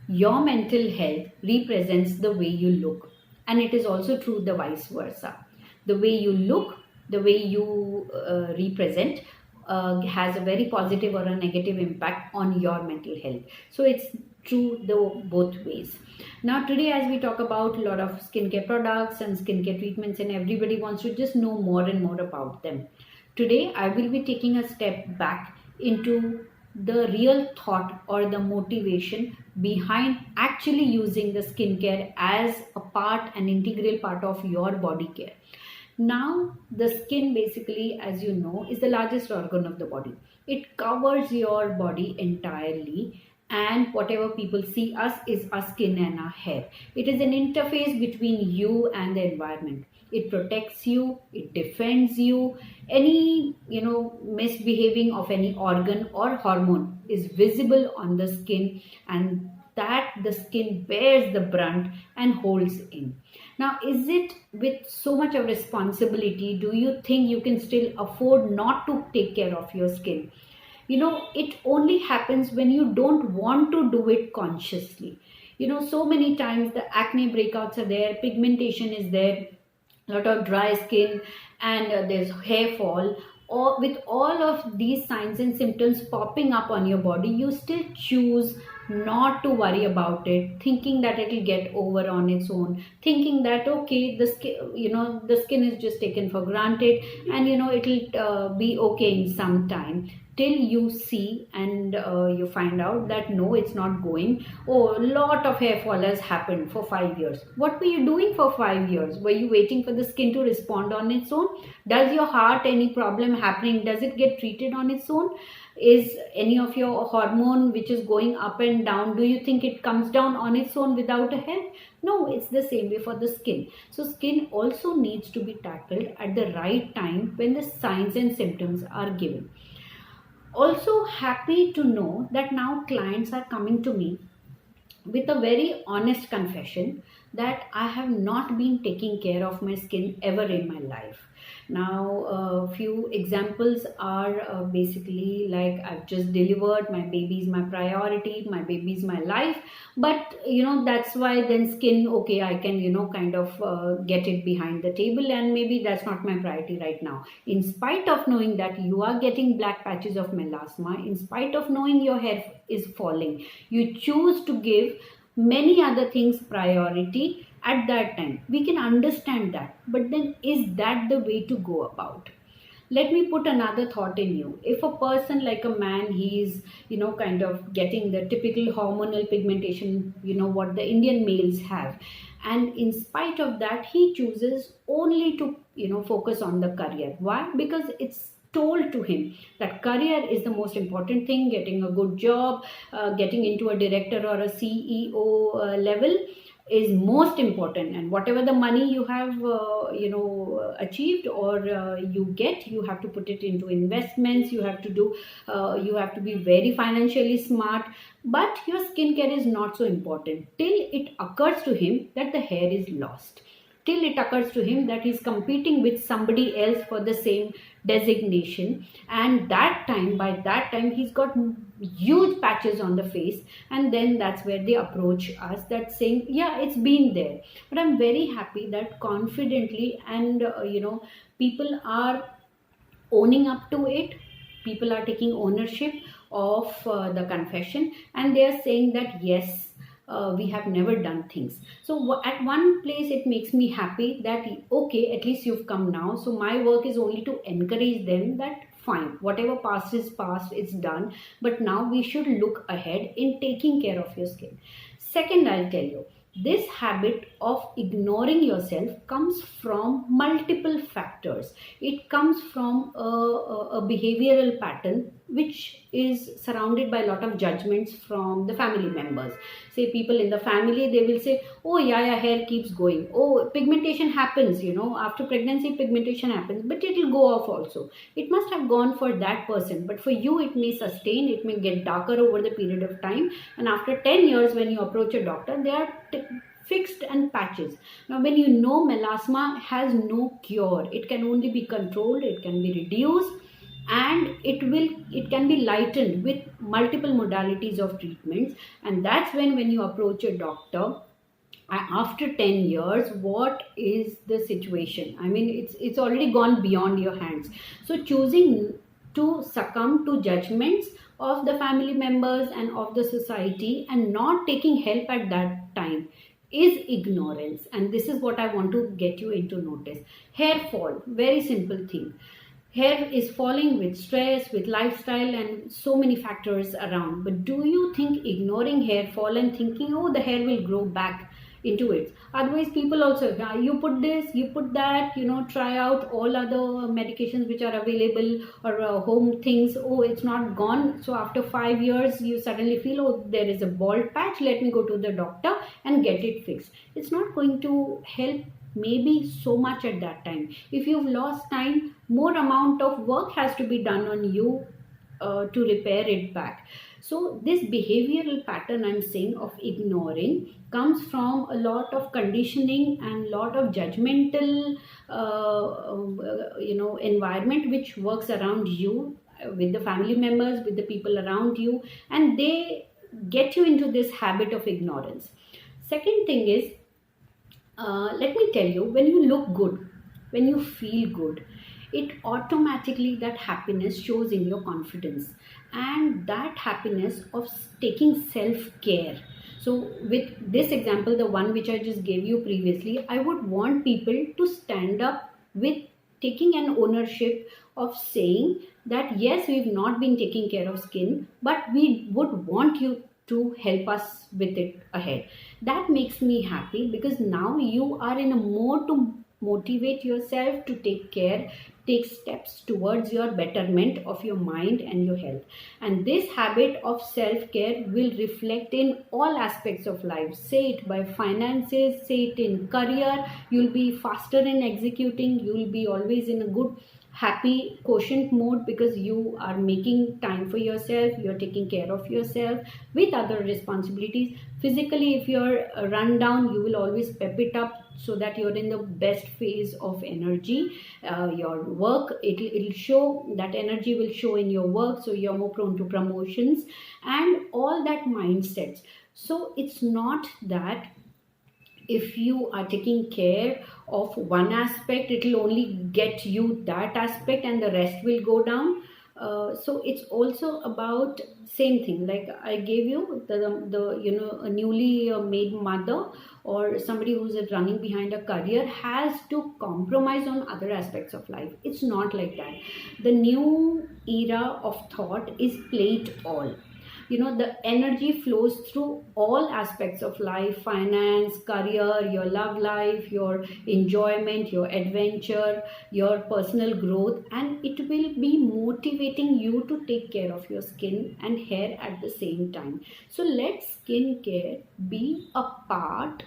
Your mental health represents the way you look, and it is also true the vice versa. The way you look, the way you represent, has a very positive or a negative impact on your mental health. So it's true the both ways. Now today, as we talk about a lot of skincare products and skincare treatments, and everybody wants to just know more and more about them. Today, I will be taking a step back into the real thought or the motivation behind actually using the skincare as a part, an integral part of your body care. Now, the skin basically, as you know, is the largest organ of the body. It covers your body entirely, and whatever people see us is our skin and our hair. It is an interface between you and the environment. It protects you, it defends you. Any misbehaving of any organ or hormone is visible on the skin, and that the skin bears the brunt and holds in. Now, is it with so much of responsibility, do you think you can still afford not to take care of your skin? It only happens when you don't want to do it consciously. So many times the acne breakouts are there, pigmentation is there, a lot of dry skin, and there's hair fall. Or with all of these signs and symptoms popping up on your body, you still choose not to worry about it, thinking that it'll get over on its own, thinking that okay, the skin is just taken for granted, and it'll be okay in some time, till you see and you find out that no, it's not going. Oh, a lot of hair fall has happened for 5 years. What were you doing for 5 years? Were you waiting for the skin to respond on its own? Does your heart any problem happening, does it get treated on its own? Is any of your hormone which is going up and down, do you think it comes down on its own without a help? No, it's the same way for the skin. So skin also needs to be tackled at the right time when the signs and symptoms are given. Also happy to know that now clients are coming to me with a very honest confession that I have not been taking care of my skin ever in my life. Now, a few examples are basically like I've just delivered, my baby is my priority, my baby is my life, but that's why then skin, okay, I can kind of get it behind the table, and maybe that's not my priority right now. In spite of knowing that you are getting black patches of melasma, in spite of knowing your hair is falling, you choose to give many other things priority at that time. We can understand that, but then is that the way to go about? Let me put another thought in you. If a person like a man, he's kind of getting the typical hormonal pigmentation, what the Indian males have, and in spite of that he chooses only to focus on the career. Why? Because it's told to him that career is the most important thing, getting a good job, getting into a director or a CEO level is most important, and whatever the money you have achieved or you have to put it into investments, you have to do you have to be very financially smart. But your skincare is not so important till it occurs to him that the hair is lost, till it occurs to him that he's competing with somebody else for the same designation, and by that time he's got huge patches on the face. And then that's where they approach us, that saying, yeah, it's been there. But I'm very happy that confidently, and people are owning up to it, people are taking ownership of the confession, and they are saying that yes, we have never done things. So at one place it makes me happy that okay, at least you've come now, so my work is only to encourage them that fine, whatever past is past, it's done, but now we should look ahead in taking care of your skin. Second, I'll tell you, this habit of ignoring yourself comes from multiple factors. It comes from a behavioral pattern which is surrounded by a lot of judgments from the family members. Say people in the family, they will say, oh yeah, your hair keeps going. Oh, pigmentation happens, after pregnancy pigmentation happens, but it will go off also. It must have gone for that person, but for you it may sustain, it may get darker over the period of time, and after 10 years when you approach a doctor, they are fixed and patches. Now when melasma has no cure, it can only be controlled, it can be reduced, and it can be lightened with multiple modalities of treatments. And that's when you approach a doctor after 10 years, what is the situation? I mean, it's already gone beyond your hands. So choosing to succumb to judgments of the family members and of the society and not taking help at that time is ignorance. And this is what I want to get you into notice. Hair fall, very simple thing. Hair is falling with stress, with lifestyle, and so many factors around. But do you think ignoring hair fall and thinking, oh, the hair will grow back into it? Otherwise, people also, you put this, you put that, try out all other medications which are available, or home things. Oh, it's not gone. So after 5 years, you suddenly feel, oh, there is a bald patch. Let me go to the doctor and get it fixed. It's not going to help maybe so much at that time. If you've lost time, more amount of work has to be done on you to repair it back. So this behavioral pattern I'm saying of ignoring comes from a lot of conditioning and lot of judgmental environment which works around you, with the family members, with the people around you, and they get you into this habit of ignorance. Second thing is, let me tell you, when you look good, when you feel good, it automatically, that happiness shows in your confidence, and that happiness of taking self care. So with this example, the one which I just gave you previously, I would want people to stand up with taking an ownership of saying that yes, we've not been taking care of skin, but we would want you to help us with it ahead. That makes me happy, because now you are in a mode to motivate yourself to take steps towards your betterment of your mind and your health. And this habit of self care will reflect in all aspects of life. Say it by finances, say it in career. You'll be faster in executing, you'll be always in a good happy quotient mode, because you are making time for yourself, you're taking care of yourself with other responsibilities. Physically, if you're run down, you will always pep it up so that you're in the best phase of energy. Your work, it'll show, that energy will show in your work, so you're more prone to promotions and all that mindsets. So it's not that if you are taking care of one aspect, it will only get you that aspect and the rest will go down. So it's also about same thing, like I gave you the a newly made mother or somebody who's running behind a career has to compromise on other aspects of life. It's not like that. The new era of thought is play it all. The energy flows through all aspects of life: finance, career, your love life, your enjoyment, your adventure, your personal growth, and it will be motivating you to take care of your skin and hair at the same time. So let skincare be a part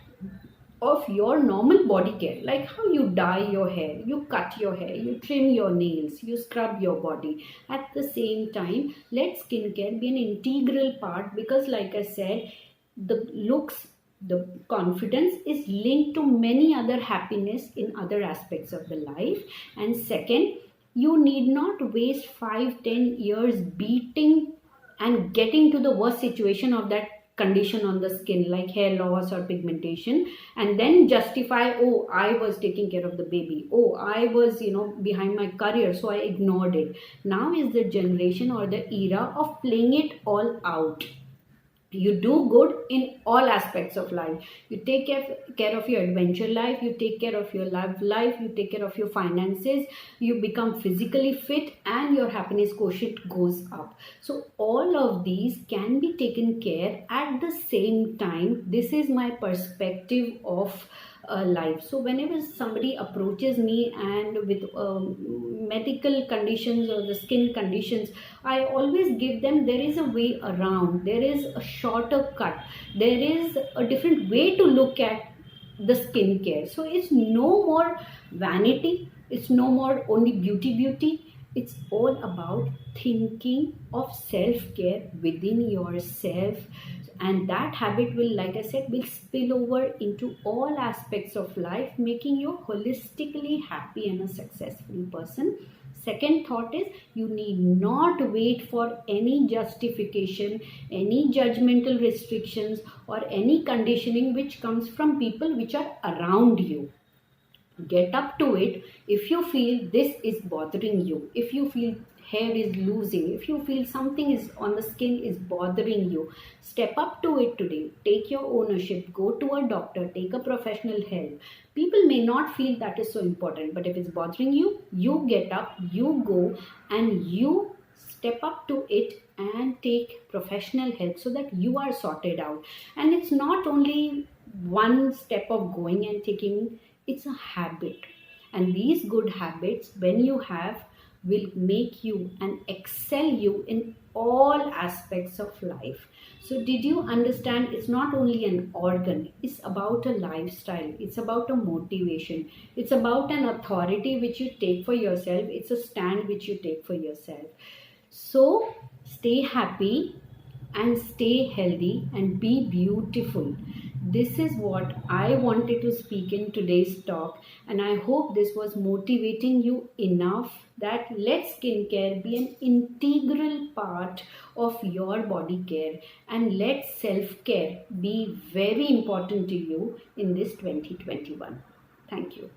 of your normal body care, like how you dye your hair, you cut your hair, you trim your nails, you scrub your body. At the same time, let skincare be an integral part, because like I said, the looks, the confidence is linked to many other happiness in other aspects of the life. And second, you need not waste 5-10 years beating and getting to the worst situation of that condition on the skin, like hair loss or pigmentation, and then justify, oh, I was taking care of the baby, oh, I was behind my career, so I ignored it. Now is the generation or the era of playing it all out. You do good in all aspects of life. You take care of your adventure life, you take care of your love life, you take care of your finances, you become physically fit, and your happiness quotient goes up. So all of these can be taken care at the same time. This is my perspective of life. So whenever somebody approaches me and with medical conditions or the skin conditions, I always give them, there is a way around, there is a shorter cut, there is a different way to look at the skincare. So it's no more vanity, it's no more only beauty. It's all about thinking of self-care within yourself, and that habit will, like I said, will spill over into all aspects of life, making you holistically happy and a successful person. Second thought is, you need not wait for any justification, any judgmental restrictions, or any conditioning which comes from people which are around you. Get up to it. If you feel this is bothering you, if you feel hair is losing, if you feel something is on the skin is bothering you, step up to it today. Take your ownership, go to a doctor, take a professional help. People may not feel that is so important, but if it's bothering you, you get up, you go, and you step up to it and take professional help so that you are sorted out. And it's not only one step of going and taking, it's a habit. And these good habits, when you have, will make you and excel you in all aspects of life. So did you understand? It's not only an organ, it's about a lifestyle, it's about a motivation, it's about an authority which you take for yourself, it's a stand which you take for yourself. So stay happy and stay healthy and be beautiful. This is what I wanted to speak in today's talk, and I hope this was motivating you enough that let skincare be an integral part of your body care, and let self-care be very important to you in this 2021. Thank you.